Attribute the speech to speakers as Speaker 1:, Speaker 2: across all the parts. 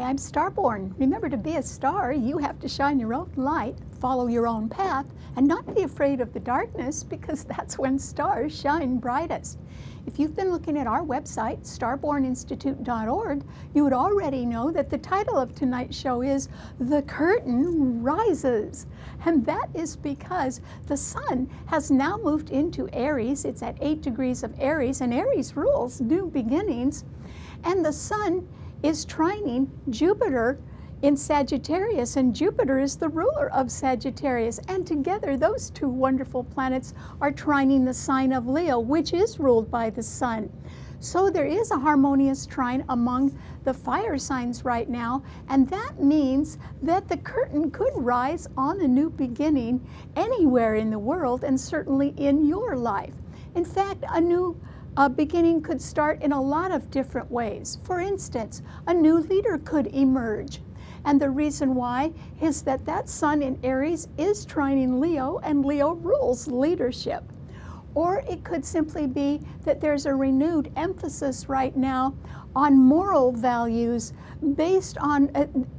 Speaker 1: I'm Starborn. Remember, to be a star, you have to shine your own light, follow your own path, and not be afraid of the darkness, because that's when stars shine brightest. If you've been looking at our website, starborninstitute.org, you would already know that the title of tonight's show is The Curtain Rises. And that is because the sun has now moved into Aries. It's at 8 degrees of Aries, and Aries rules new beginnings. And the sun is trining Jupiter in Sagittarius, and Jupiter is the ruler of Sagittarius. And together, those two wonderful planets are trining the sign of Leo, which is ruled by the sun. So there is a harmonious trine among the fire signs right now, and that means that the curtain could rise on a new beginning anywhere in the world, and certainly in your life. In fact, a new beginning could start in a lot of different ways. For instance, a new leader could emerge. And the reason why is that that sun in Aries is trining Leo, and Leo rules leadership. Or it could simply be that there's a renewed emphasis right now on moral values based on,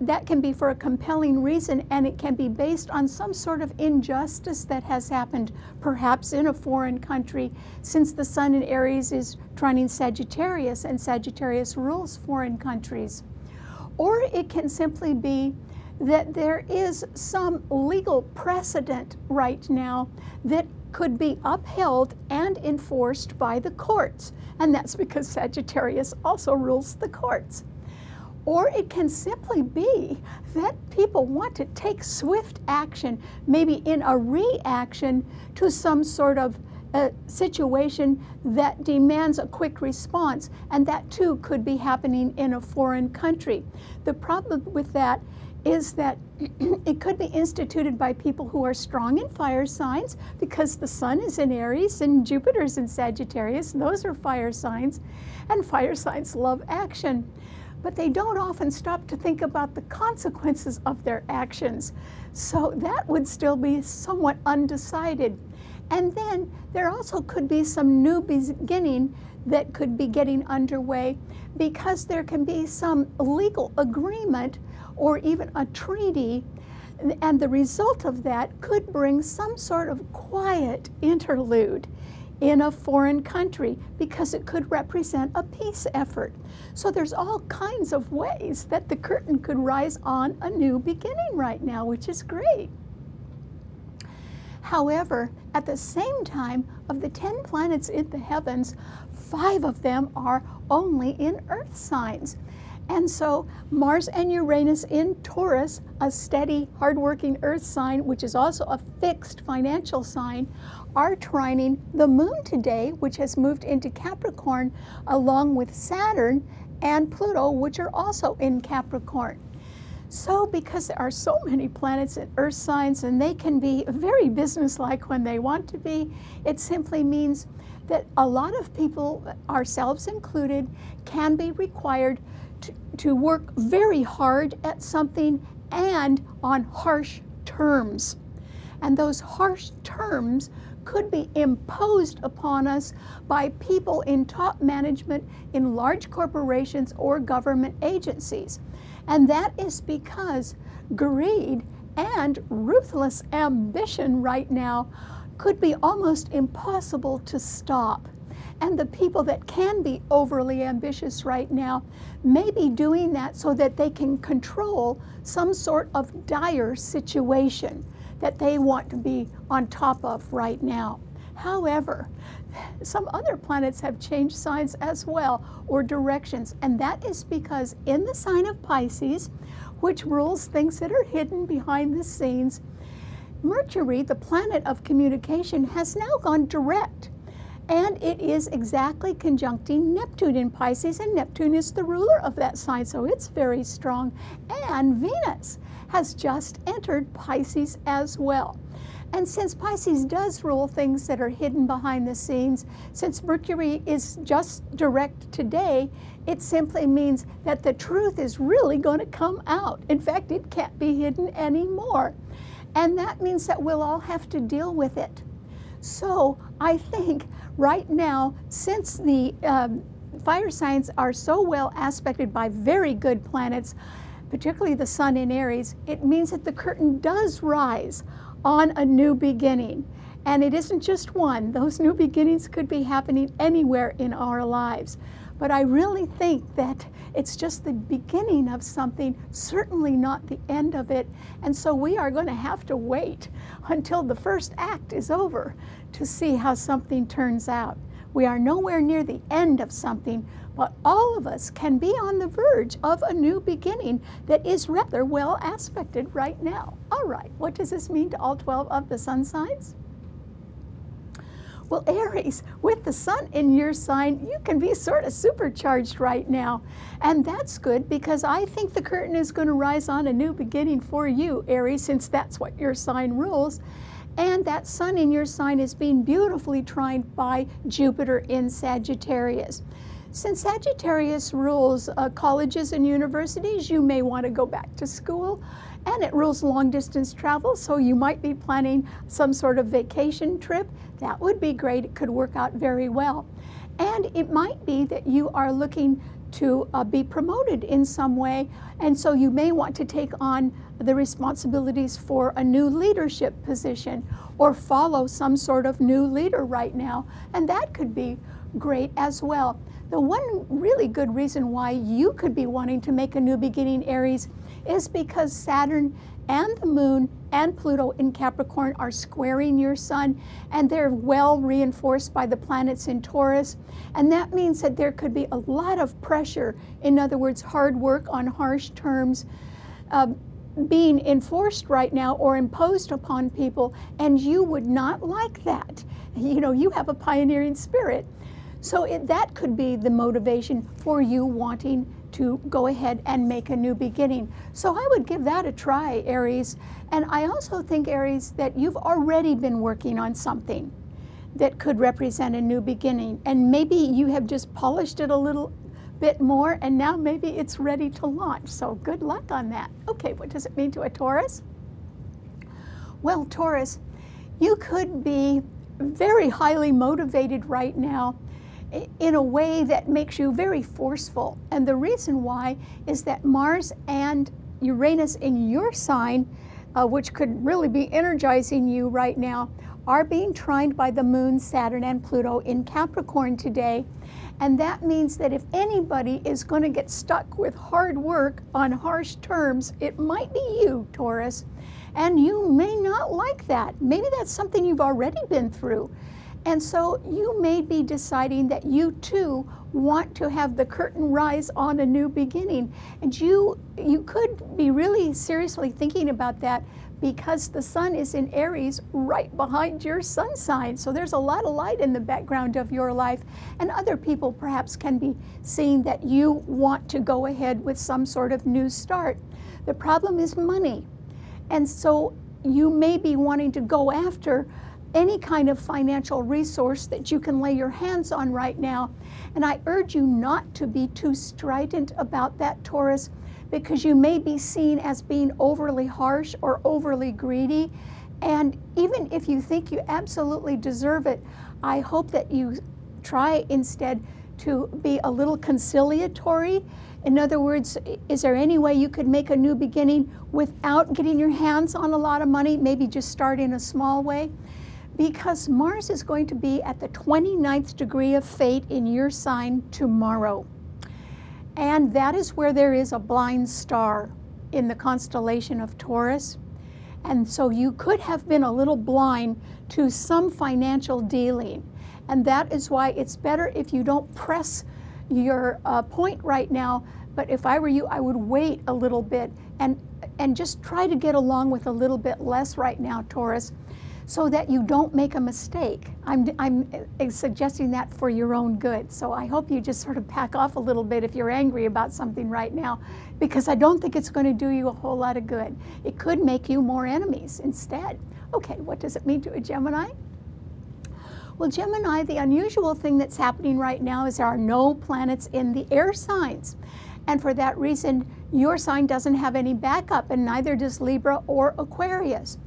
Speaker 1: that can be for a compelling reason, and it can be based on some sort of injustice that has happened, perhaps in a foreign country, since the sun in Aries is trining Sagittarius, and Sagittarius rules foreign countries. Or it can simply be that there is some legal precedent right now that could be upheld and enforced by the courts. And that's because Sagittarius also rules the courts. Or it can simply be that people want to take swift action, maybe in a reaction to some sort of situation that demands a quick response, and that too could be happening in a foreign country. The problem with that is that it could be instituted by people who are strong in fire signs, because the sun is in Aries and Jupiter's in Sagittarius. Those are fire signs, and fire signs love action. But they don't often stop to think about the consequences of their actions. So that would still be somewhat undecided. And then there also could be some new beginning that could be getting underway, because there can be some legal agreement or even a treaty, and the result of that could bring some sort of quiet interlude in a foreign country, because it could represent a peace effort. So there's all kinds of ways that the curtain could rise on a new beginning right now, which is great. However, at the same time, of the 10 planets in the heavens, 5 of them are only in Earth signs. And so Mars and Uranus in Taurus, a steady, hardworking Earth sign, which is also a fixed financial sign, are trining the moon today, which has moved into Capricorn, along with Saturn and Pluto, which are also in Capricorn. So because there are so many planets in Earth signs, and they can be very businesslike when they want to be, it simply means that a lot of people, ourselves included, can be required to work very hard at something and on harsh terms. And those harsh terms could be imposed upon us by people in top management in large corporations or government agencies. And that is because greed and ruthless ambition right now could be almost impossible to stop. And the people that can be overly ambitious right now may be doing that so that they can control some sort of dire situation that they want to be on top of right now. However, some other planets have changed signs as well, or directions, and that is because in the sign of Pisces, which rules things that are hidden behind the scenes, Mercury, the planet of communication, has now gone direct. And it is exactly conjuncting Neptune in Pisces, and Neptune is the ruler of that sign, so it's very strong. And Venus has just entered Pisces as well. And since Pisces does rule things that are hidden behind the scenes, since Mercury is just direct today, it simply means that the truth is really going to come out. In fact, it can't be hidden anymore. And that means that we'll all have to deal with it. So I think right now, since the fire signs are so well aspected by very good planets, particularly the sun in Aries, it means that the curtain does rise on a new beginning. And it isn't just one. Those new beginnings could be happening anywhere in our lives. But I really think that it's just the beginning of something, certainly not the end of it. And so we are going to have to wait until the first act is over to see how something turns out. We are nowhere near the end of something, but all of us can be on the verge of a new beginning that is rather well aspected right now. All right, what does this mean to all 12 of the sun signs? Well, Aries, with the sun in your sign, you can be sort of supercharged right now. And that's good because I think the curtain is going to rise on a new beginning for you, Aries, since that's what your sign rules. And that sun in your sign is being beautifully trined by Jupiter in Sagittarius. Since Sagittarius rules colleges and universities, you may want to go back to school. And it rules long distance travel, so you might be planning some sort of vacation trip. That would be great. It could work out very well. And it might be that you are looking to be promoted in some way, and so you may want to take on the responsibilities for a new leadership position or follow some sort of new leader right now, and that could be great as well. The one really good reason why you could be wanting to make a new beginning, Aries, is because Saturn and the Moon and Pluto in Capricorn are squaring your sun, and they're well reinforced by the planets in Taurus. And that means that there could be a lot of pressure, in other words, hard work on harsh terms, being enforced right now or imposed upon people, and you would not like that. You know, you have a pioneering spirit. So that could be the motivation for you wanting to go ahead and make a new beginning. So I would give that a try, Aries. And I also think, Aries, that you've already been working on something that could represent a new beginning. And maybe you have just polished it a little bit more, and now maybe it's ready to launch. So good luck on that. Okay, what does it mean to a Taurus? Well, Taurus, you could be very highly motivated right now in a way that makes you very forceful. And the reason why is that Mars and Uranus in your sign, which could really be energizing you right now, are being trined by the Moon, Saturn, and Pluto in Capricorn today. And that means that if anybody is going to get stuck with hard work on harsh terms, it might be you, Taurus. And you may not like that. Maybe that's something you've already been through. And so you may be deciding that you too want to have the curtain rise on a new beginning. And you could be really seriously thinking about that because the sun is in Aries right behind your sun sign. So there's a lot of light in the background of your life. And other people perhaps can be seeing that you want to go ahead with some sort of new start. The problem is money. And so you may be wanting to go after any kind of financial resource that you can lay your hands on right now. And I urge you not to be too strident about that, Taurus, because you may be seen as being overly harsh or overly greedy. And even if you think you absolutely deserve it, I hope that you try instead to be a little conciliatory. In other words, is there any way you could make a new beginning without getting your hands on a lot of money, maybe just start in a small way? Because Mars is going to be at the 29th degree of fate in your sign tomorrow. And that is where there is a blind star in the constellation of Taurus. And so you could have been a little blind to some financial dealing. And that is why it's better if you don't press your point right now. But if I were you, I would wait a little bit and just try to get along with a little bit less right now, Taurus, so that you don't make a mistake. I'm suggesting that for your own good. So I hope you just sort of back off a little bit if you're angry about something right now, because I don't think it's going to do you a whole lot of good. It could make you more enemies instead. Okay, what does it mean to a Gemini? Well, Gemini, the unusual thing that's happening right now is there are no planets in the air signs. And for that reason, your sign doesn't have any backup, and neither does Libra or Aquarius.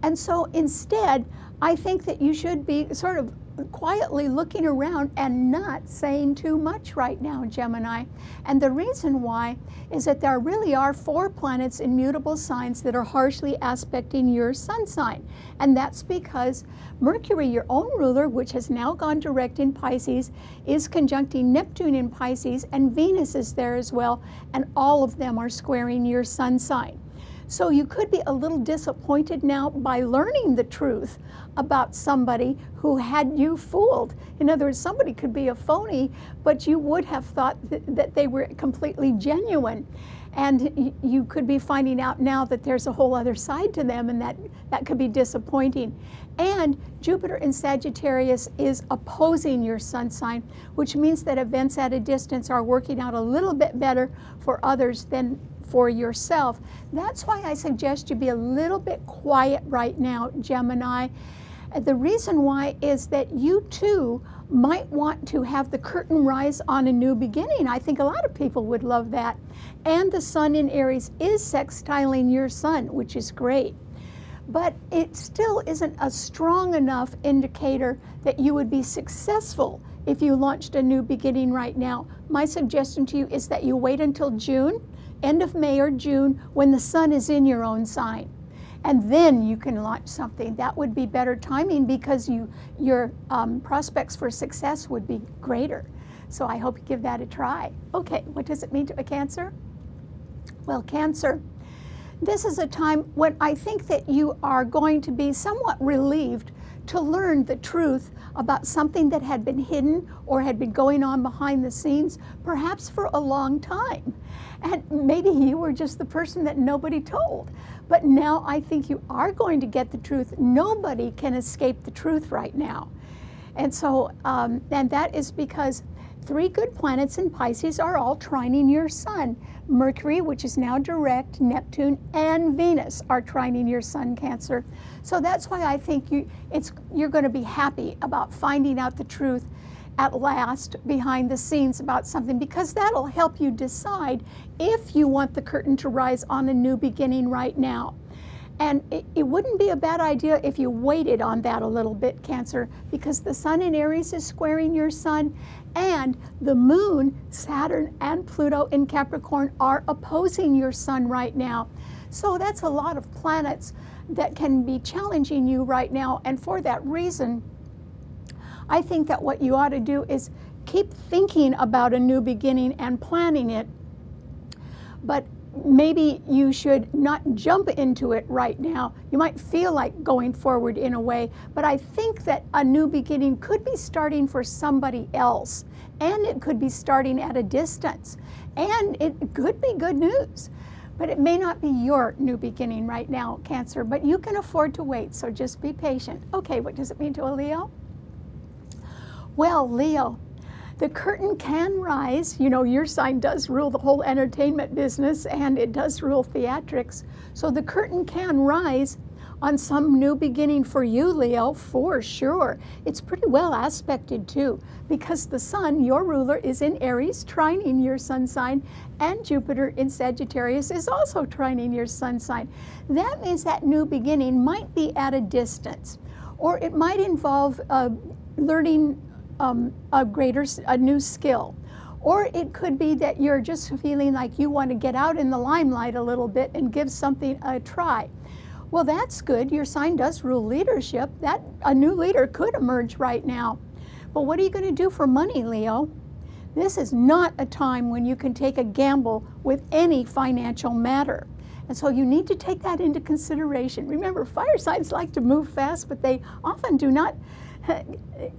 Speaker 1: And so instead, I think that you should be sort of quietly looking around and not saying too much right now, Gemini. And the reason why is that there really are 4 planets in mutable signs that are harshly aspecting your sun sign. And that's because Mercury, your own ruler, which has now gone direct in Pisces, is conjuncting Neptune in Pisces, and Venus is there as well, and all of them are squaring your sun sign. So you could be a little disappointed now by learning the truth about somebody who had you fooled. In other words, somebody could be a phony, but you would have thought that they were completely genuine. And you could be finding out now that there's a whole other side to them, and that could be disappointing. And Jupiter in Sagittarius is opposing your sun sign, which means that events at a distance are working out a little bit better for others than for yourself. That's why I suggest you be a little bit quiet right now, Gemini. The reason why is that you too might want to have the curtain rise on a new beginning. I think a lot of people would love that. And the sun in Aries is sextiling your sun, which is great. But it still isn't a strong enough indicator that you would be successful if you launched a new beginning right now. My suggestion to you is that you wait until June, end of May or June, when the sun is in your own sign. And then you can launch something. That would be better timing because your prospects for success would be greater. So I hope you give that a try. Okay, what does it mean to a Cancer? Well, Cancer, this is a time when I think that you are going to be somewhat relieved to learn the truth about something that had been hidden or had been going on behind the scenes, perhaps for a long time. And maybe you were just the person that nobody told. But now I think you are going to get the truth. Nobody can escape the truth right now. And so, and that is because 3 good planets in Pisces are all trining your sun. Mercury, which is now direct, Neptune, and Venus are trining your sun, Cancer. So that's why I think you're going to be happy about finding out the truth at last behind the scenes about something, because that'll help you decide if you want the curtain to rise on a new beginning right now. And it wouldn't be a bad idea if you waited on that a little bit, Cancer, because the sun in Aries is squaring your sun, and the moon, Saturn, and Pluto in Capricorn are opposing your sun right now. So that's a lot of planets that can be challenging you right now. And for that reason, I think that what you ought to do is keep thinking about a new beginning and planning it, but maybe you should not jump into it right now. You might feel like going forward in a way, but I think that a new beginning could be starting for somebody else, and it could be starting at a distance, and it could be good news. But it may not be your new beginning right now, Cancer, but you can afford to wait, so just be patient. Okay, what does it mean to a Leo? Well, Leo, the curtain can rise. You know, your sign does rule the whole entertainment business, and it does rule theatrics. So the curtain can rise on some new beginning for you, Leo, for sure. It's pretty well aspected too, because the sun, your ruler, is in Aries, trining your sun sign, and Jupiter in Sagittarius is also trining your sun sign. That means that new beginning might be at a distance, or it might involve learning a new skill. Or it could be that you're just feeling like you want to get out in the limelight a little bit and give something a try. Well, that's good. Your sign does rule leadership. That a new leader could emerge right now. But what are you going to do for money, Leo? This is not a time when you can take a gamble with any financial matter. And so you need to take that into consideration. Remember, fire signs like to move fast, but they often do not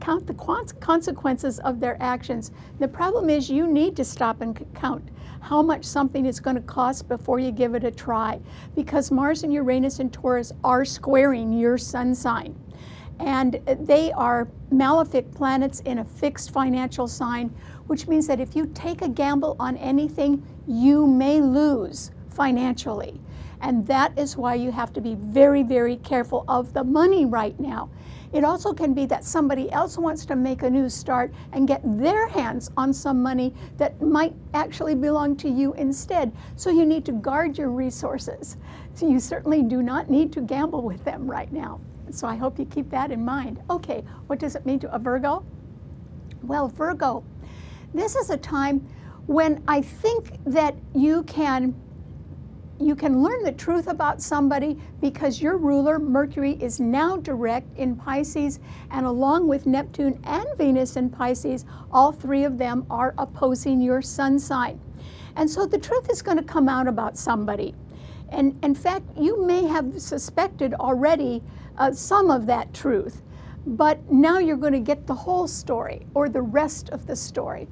Speaker 1: count the consequences of their actions. The problem is you need to stop and count how much something is going to cost before you give it a try, because Mars and Uranus and Taurus are squaring your sun sign, and they are malefic planets in a fixed financial sign, which means that if you take a gamble on anything, you may lose financially. And that is why you have to be very, very careful of the money right now. It also can be that somebody else wants to make a new start and get their hands on some money that might actually belong to you instead. So you need to guard your resources. So you certainly do not need to gamble with them right now. So I hope you keep that in mind. Okay, what does it mean to a Virgo? Well, Virgo, this is a time when I think that you can learn the truth about somebody because your ruler, Mercury, is now direct in Pisces, and along with Neptune and Venus in Pisces, all three of them are opposing your sun sign. And so the truth is going to come out about somebody. And in fact, you may have suspected already some of that truth, but now you're going to get the whole story or the rest of the story.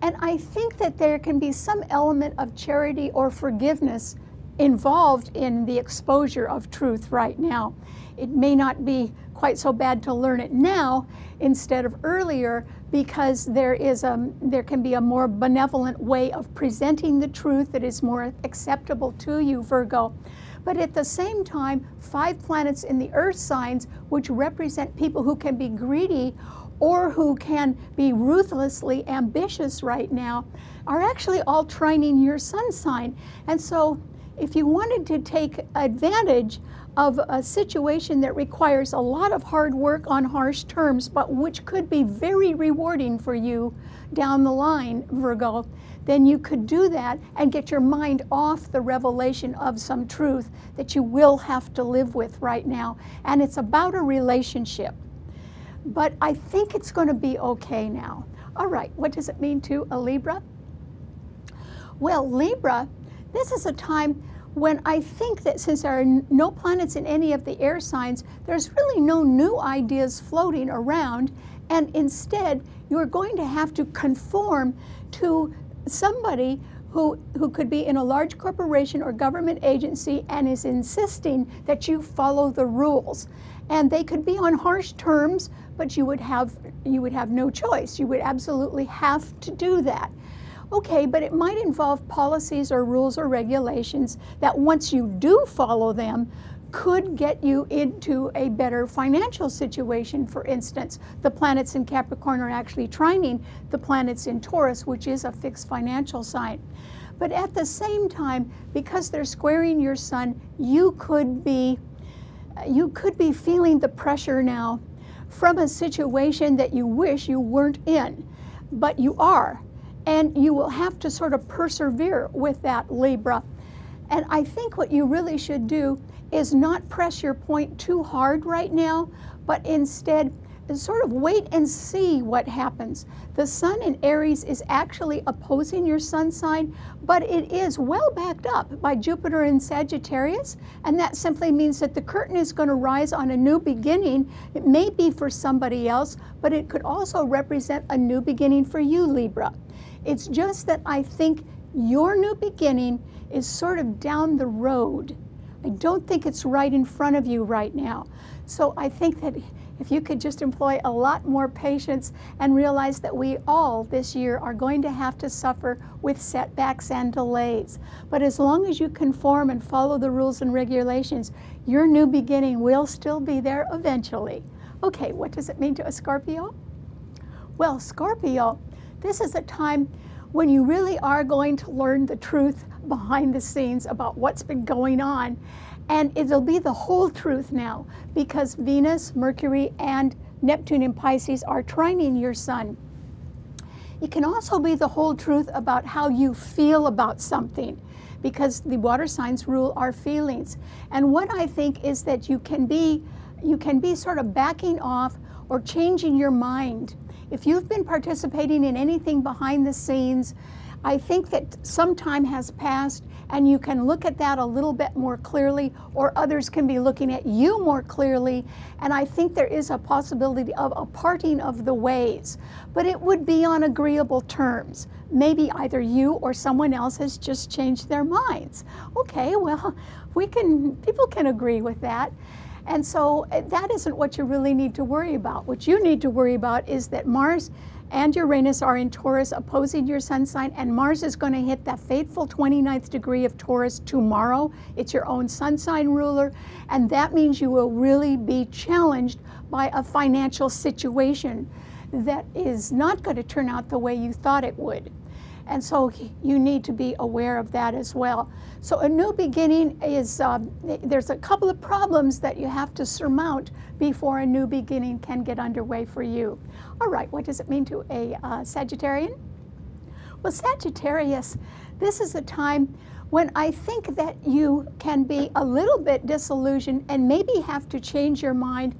Speaker 1: And I think that there can be some element of charity or forgiveness involved in the exposure of truth right now. It may not be quite so bad to learn it now instead of earlier, because there can be a more benevolent way of presenting the truth that is more acceptable to you, Virgo. But at the same time, 5 planets in the earth signs, which represent people who can be greedy or who can be ruthlessly ambitious right now, are actually all trining your sun sign. And so if you wanted to take advantage of a situation that requires a lot of hard work on harsh terms, but which could be very rewarding for you down the line, Virgo, then you could do that and get your mind off the revelation of some truth that you will have to live with right now. And it's about a relationship. But I think it's going to be okay now. All right, what does it mean to a Libra? Well, Libra, this is a time when I think that since there are no planets in any of the air signs, there's really no new ideas floating around, and instead you're going to have to conform to somebody who could be in a large corporation or government agency and is insisting that you follow the rules. And they could be on harsh terms, but you would have no choice. You would absolutely have to do that. Okay, but it might involve policies or rules or regulations that once you do follow them could get you into a better financial situation. For instance, the planets in Capricorn are actually trining the planets in Taurus, which is a fixed financial sign. But at the same time, because they're squaring your sun, you could be feeling the pressure now from a situation that you wish you weren't in, but you are. And you will have to sort of persevere with that, Libra. And I think what you really should do is not press your point too hard right now, but instead sort of wait and see what happens. The sun in Aries is actually opposing your sun sign, but it is well backed up by Jupiter in Sagittarius, and that simply means that the curtain is going to rise on a new beginning. It may be for somebody else, but it could also represent a new beginning for you, Libra. It's just that I think your new beginning is sort of down the road. I don't think it's right in front of you right now. So I think that if you could just employ a lot more patience and realize that we all this year are going to have to suffer with setbacks and delays. But as long as you conform and follow the rules and regulations, your new beginning will still be there eventually. Okay, what does it mean to a Scorpio? Well, Scorpio, this is a time when you really are going to learn the truth behind the scenes about what's been going on. And it'll be the whole truth now, because Venus, Mercury, and Neptune in Pisces are trining your sun. It can also be the whole truth about how you feel about something, because the water signs rule our feelings. And what I think is that you can be sort of backing off or changing your mind. If you've been participating in anything behind the scenes, I think that some time has passed and you can look at that a little bit more clearly, or others can be looking at you more clearly. And I think there is a possibility of a parting of the ways, but it would be on agreeable terms. Maybe either you or someone else has just changed their minds. Okay, well, people can agree with that. And so that isn't what you really need to worry about. What you need to worry about is that Mars and Uranus are in Taurus opposing your sun sign, and Mars is going to hit that fateful 29th degree of Taurus tomorrow. It's your own sun sign ruler, and that means you will really be challenged by a financial situation that is not going to turn out the way you thought it would. And so you need to be aware of that as well. So a new beginning is, there's a couple of problems that you have to surmount before a new beginning can get underway for you. All right, what does it mean to a Sagittarian? Well, Sagittarius, this is a time when I think that you can be a little bit disillusioned and maybe have to change your mind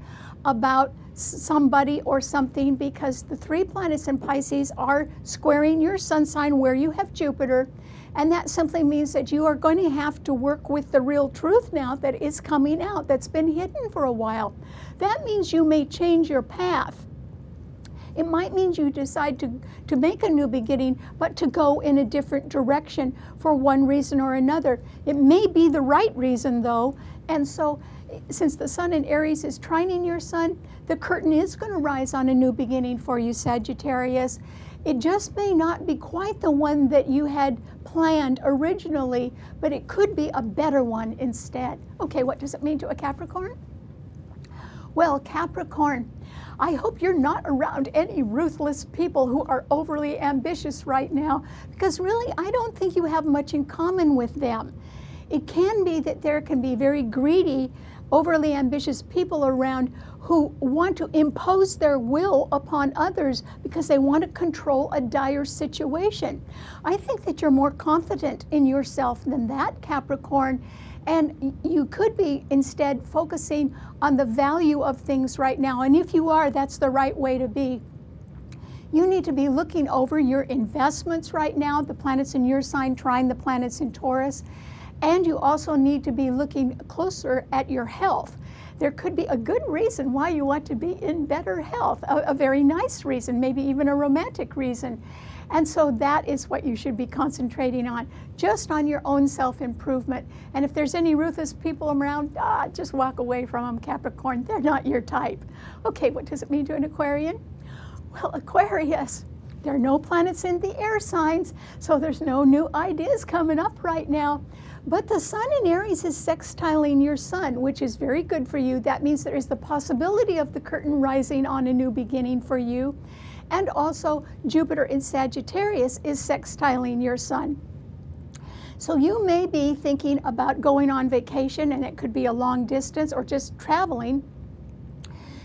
Speaker 1: about somebody or something, because the 3 planets in Pisces are squaring your sun sign where you have Jupiter, and that simply means that you are going to have to work with the real truth now that is coming out, that's been hidden for a while. That means you may change your path. It might mean you decide to make a new beginning, but to go in a different direction for one reason or another. It may be the right reason though, and so since the sun in Aries is trining your sun, the curtain is going to rise on a new beginning for you, Sagittarius. It just may not be quite the one that you had planned originally, but it could be a better one instead. Okay, what does it mean to a Capricorn? Well, Capricorn, I hope you're not around any ruthless people who are overly ambitious right now, because really I don't think you have much in common with them. It can be that there can be very greedy, overly ambitious people around who want to impose their will upon others because they want to control a dire situation. I think that you're more confident in yourself than that, Capricorn, and you could be instead focusing on the value of things right now. And if you are, that's the right way to be. You need to be looking over your investments right now, the planets in your sign trying the planets in Taurus. And you also need to be looking closer at your health. There could be a good reason why you want to be in better health, a very nice reason, maybe even a romantic reason. And so that is what you should be concentrating on, just on your own self-improvement. And if there's any ruthless people around, just walk away from them, Capricorn. They're not your type. Okay, what does it mean to an Aquarian? Well, Aquarius, there are no planets in the air signs, so there's no new ideas coming up right now. But the sun in Aries is sextiling your sun, which is very good for you. That means there is the possibility of the curtain rising on a new beginning for you. And also Jupiter in Sagittarius is sextiling your sun. So you may be thinking about going on vacation, and it could be a long distance or just traveling.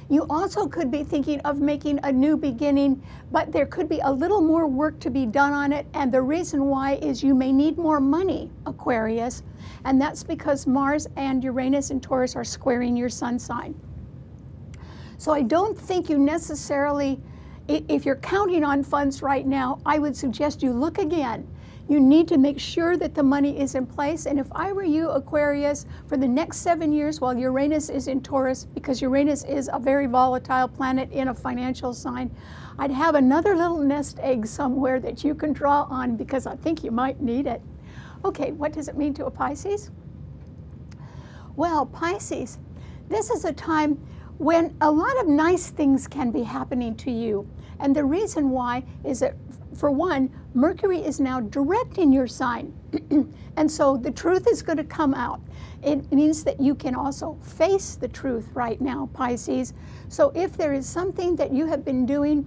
Speaker 1: You also could be thinking of making a new beginning, but there could be a little more work to be done on it, and the reason why is you may need more money, Aquarius, and that's because Mars and Uranus and Taurus are squaring your sun sign. So I don't think you necessarily, if you're counting on funds right now, I would suggest you look again. You need to make sure that the money is in place. And if I were you, Aquarius, for the next 7 years while Uranus is in Taurus, because Uranus is a very volatile planet in a financial sign, I'd have another little nest egg somewhere that you can draw on, because I think you might need it. Okay, what does it mean to a Pisces? Well, Pisces, this is a time when a lot of nice things can be happening to you. And the reason why is that, for one, Mercury is now direct in your sign. And so the truth is going to come out. It means that you can also face the truth right now, Pisces. So if there is something that you have been doing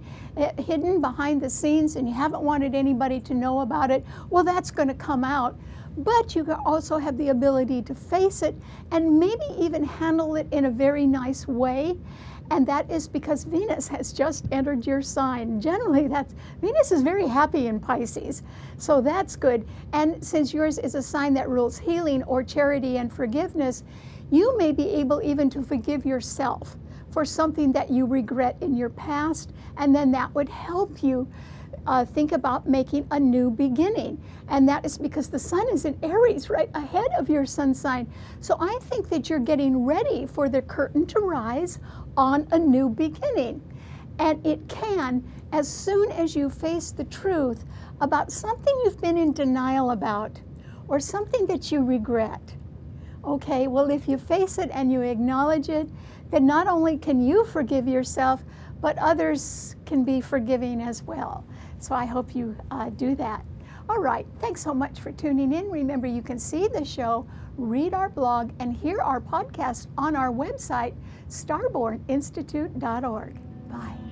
Speaker 1: hidden behind the scenes and you haven't wanted anybody to know about it, well, that's going to come out. But you also have the ability to face it and maybe even handle it in a very nice way. And that is because Venus has just entered your sign. Generally, Venus is very happy in Pisces, so that's good. And since yours is a sign that rules healing or charity and forgiveness, you may be able even to forgive yourself for something that you regret in your past, and then that would help you think about making a new beginning. And that is because the sun is in Aries right ahead of your sun sign. So I think that you're getting ready for the curtain to rise on a new beginning. And it can, as soon as you face the truth about something you've been in denial about or something that you regret. Okay, well, if you face it and you acknowledge it, then not only can you forgive yourself, but others can be forgiving as well. So I hope you do that. All right, thanks so much for tuning in. Remember, you can see the show, read our blog, and hear our podcast on our website, starborninstitute.org. Bye.